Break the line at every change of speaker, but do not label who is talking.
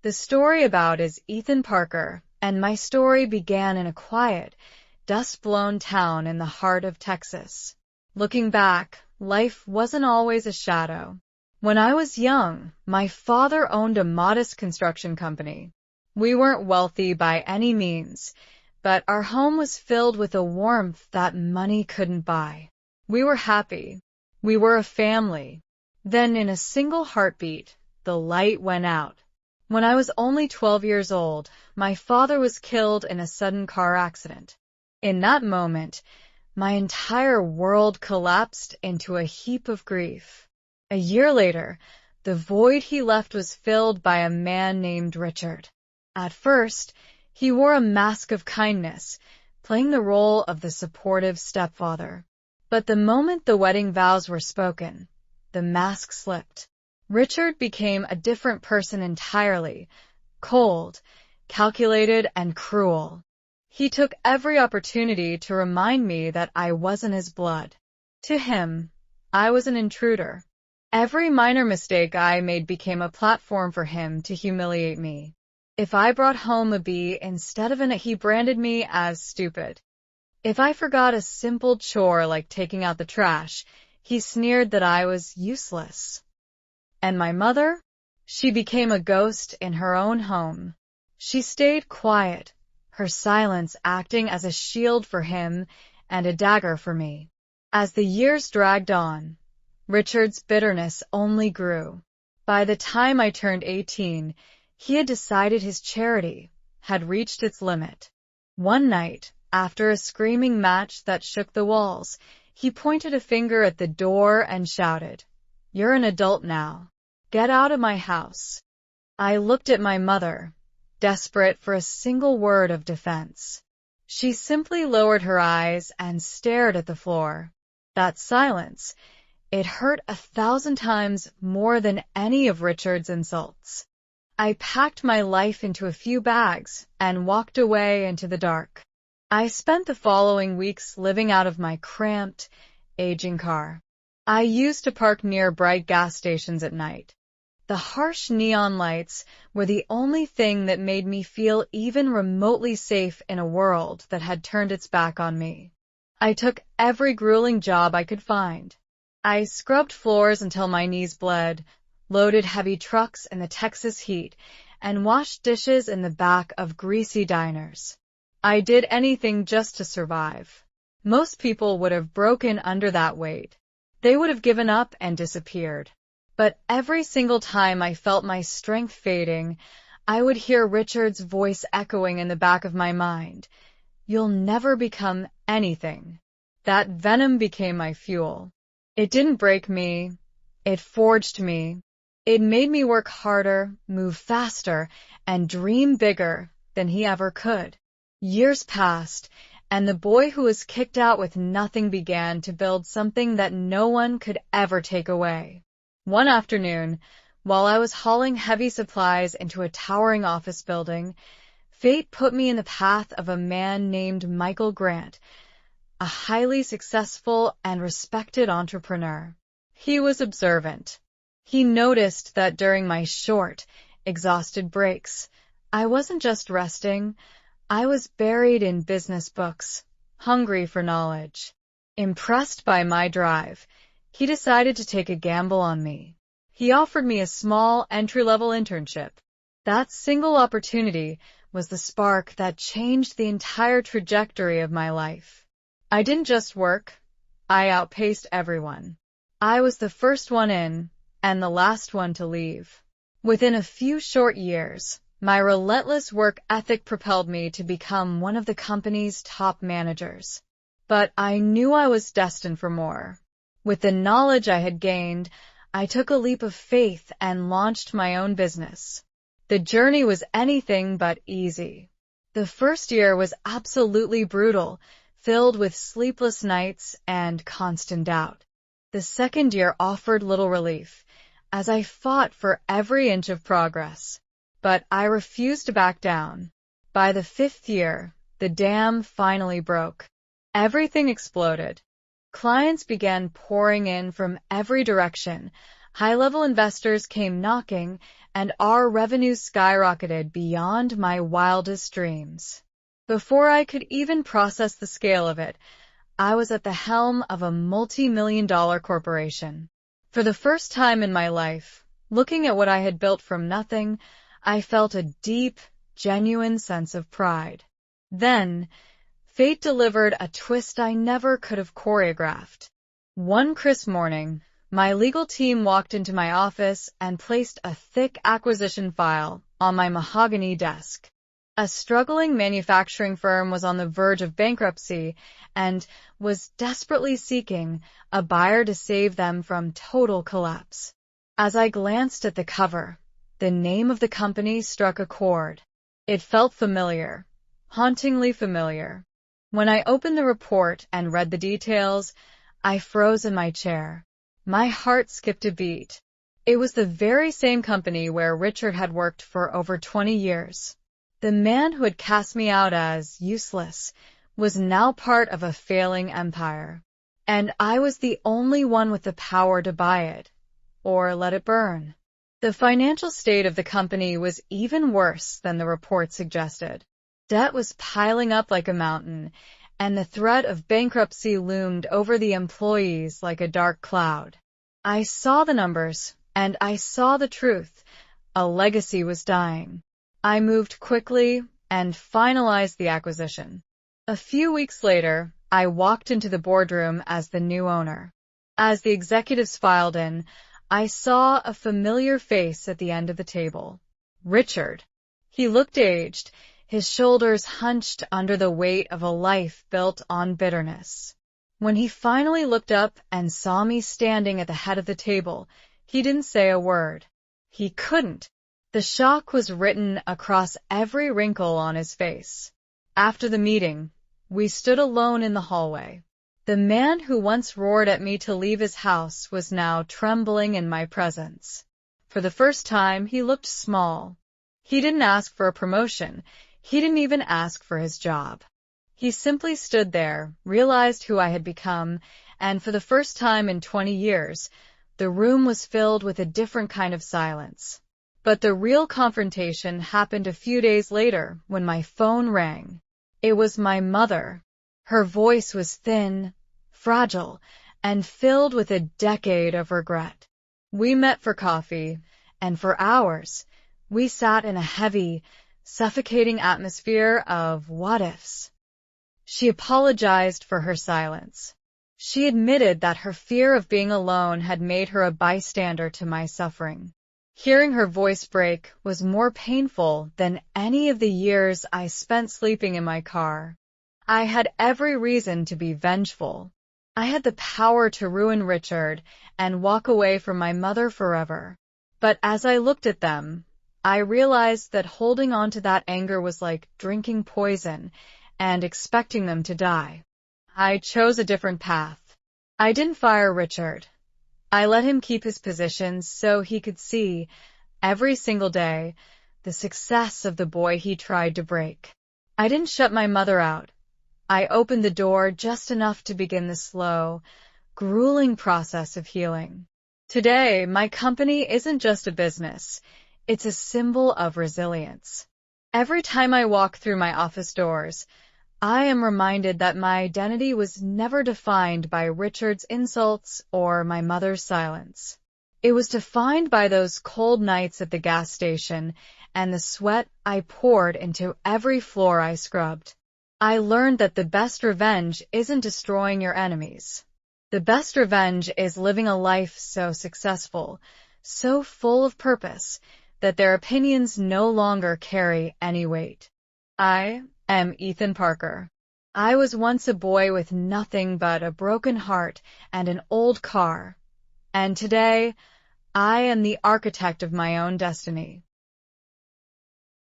The story about is Ethan Parker, and my story began in a quiet, dust-blown town in the heart of Texas. Looking back, life wasn't always a shadow. When I was young, my father owned a modest construction company. We weren't wealthy by any means, but our home was filled with a warmth that money couldn't buy. We were happy. We were a family. Then, in a single heartbeat, the light went out. When I was only 12 years old, my father was killed in a sudden car accident. In that moment, my entire world collapsed into a heap of grief. A year later, the void he left was filled by a man named Richard. At first, he wore a mask of kindness, playing the role of the supportive stepfather. But the moment the wedding vows were spoken, the mask slipped. Richard became a different person entirely, cold, calculated, and cruel. He took every opportunity to remind me that I wasn't his blood. To him, I was an intruder. Every minor mistake I made became a platform for him to humiliate me. If I brought home a B instead of an A, he branded me as stupid. If I forgot a simple chore like taking out the trash, he sneered that I was useless. And my mother? She became a ghost in her own home. She stayed quiet, her silence acting as a shield for him and a dagger for me. As the years dragged on, Richard's bitterness only grew. By the time I turned 18, he had decided his charity had reached its limit. One night, after a screaming match that shook the walls, he pointed a finger at the door and shouted, "You're an adult now. Get out of my house." I looked at my mother, desperate for a single word of defense. She simply lowered her eyes and stared at the floor. That silence, it hurt 1,000 times more than any of Richard's insults. I packed my life into a few bags and walked away into the dark. I spent the following weeks living out of my cramped, aging car. I used to park near bright gas stations at night. The harsh neon lights were the only thing that made me feel even remotely safe in a world that had turned its back on me. I took every grueling job I could find. I scrubbed floors until my knees bled, loaded heavy trucks in the Texas heat, and washed dishes in the back of greasy diners. I did anything just to survive. Most people would have broken under that weight. They would have given up and disappeared. But every single time I felt my strength fading, I would hear Richard's voice echoing in the back of my mind. "You'll never become anything." That venom became my fuel. It didn't break me. It forged me. It made me work harder, move faster, and dream bigger than he ever could. Years passed, and the boy who was kicked out with nothing began to build something that no one could ever take away. One afternoon, while I was hauling heavy supplies into a towering office building, fate put me in the path of a man named Michael Grant, a highly successful and respected entrepreneur. He was observant. He noticed that during my short, exhausted breaks, I wasn't just resting, I was buried in business books, hungry for knowledge. Impressed by my drive, he decided to take a gamble on me. He offered me a small, entry-level internship. That single opportunity was the spark that changed the entire trajectory of my life. I didn't just work, I outpaced everyone. I was the first one in, and the last one to leave. Within a few short years, my relentless work ethic propelled me to become one of the company's top managers. But I knew I was destined for more. With the knowledge I had gained, I took a leap of faith and launched my own business. The journey was anything but easy. The first year was absolutely brutal, filled with sleepless nights and constant doubt. The second year offered little relief, as I fought for every inch of progress. But I refused to back down. By the 5th year, the dam finally broke. Everything exploded. Clients began pouring in from every direction. High-level investors came knocking, and our revenues skyrocketed beyond my wildest dreams. Before I could even process the scale of it, I was at the helm of a multi-million-dollar corporation. For the first time in my life, looking at what I had built from nothing, I felt a deep, genuine sense of pride. Then, fate delivered a twist I never could have choreographed. One crisp morning, my legal team walked into my office and placed a thick acquisition file on my mahogany desk. A struggling manufacturing firm was on the verge of bankruptcy and was desperately seeking a buyer to save them from total collapse. As I glanced at the cover, the name of the company struck a chord. It felt familiar, hauntingly familiar. When I opened the report and read the details, I froze in my chair. My heart skipped a beat. It was the very same company where Richard had worked for over 20 years. The man who had cast me out as useless was now part of a failing empire, and I was the only one with the power to buy it, or let it burn. The financial state of the company was even worse than the report suggested. Debt was piling up like a mountain, and the threat of bankruptcy loomed over the employees like a dark cloud. I saw the numbers, and I saw the truth. A legacy was dying. I moved quickly and finalized the acquisition. A few weeks later, I walked into the boardroom as the new owner. As the executives filed in, I saw a familiar face at the end of the table. Richard. He looked aged, his shoulders hunched under the weight of a life built on bitterness. When he finally looked up and saw me standing at the head of the table, he didn't say a word. He couldn't. The shock was written across every wrinkle on his face. After the meeting, we stood alone in the hallway. The man who once roared at me to leave his house was now trembling in my presence. For the first time, he looked small. He didn't ask for a promotion. He didn't even ask for his job. He simply stood there, realized who I had become, and for the first time in 20 years, the room was filled with a different kind of silence. But the real confrontation happened a few days later when my phone rang. It was my mother. Her voice was thin, fragile, and filled with a decade of regret. We met for coffee, and for hours, we sat in a heavy, suffocating atmosphere of what-ifs. She apologized for her silence. She admitted that her fear of being alone had made her a bystander to my suffering. Hearing her voice break was more painful than any of the years I spent sleeping in my car. I had every reason to be vengeful. I had the power to ruin Richard and walk away from my mother forever. But as I looked at them, I realized that holding on to that anger was like drinking poison and expecting them to die. I chose a different path. I didn't fire Richard. I let him keep his position so he could see, every single day, the success of the boy he tried to break. I didn't shut my mother out. I opened the door just enough to begin the slow, grueling process of healing. Today, my company isn't just a business. It's a symbol of resilience. Every time I walk through my office doors, I am reminded that my identity was never defined by Richard's insults or my mother's silence. It was defined by those cold nights at the gas station and the sweat I poured into every floor I scrubbed. I learned that the best revenge isn't destroying your enemies. The best revenge is living a life so successful, so full of purpose, that their opinions no longer carry any weight. I am Ethan Parker. I was once a boy with nothing but a broken heart and an old car. And today, I am the architect of my own destiny.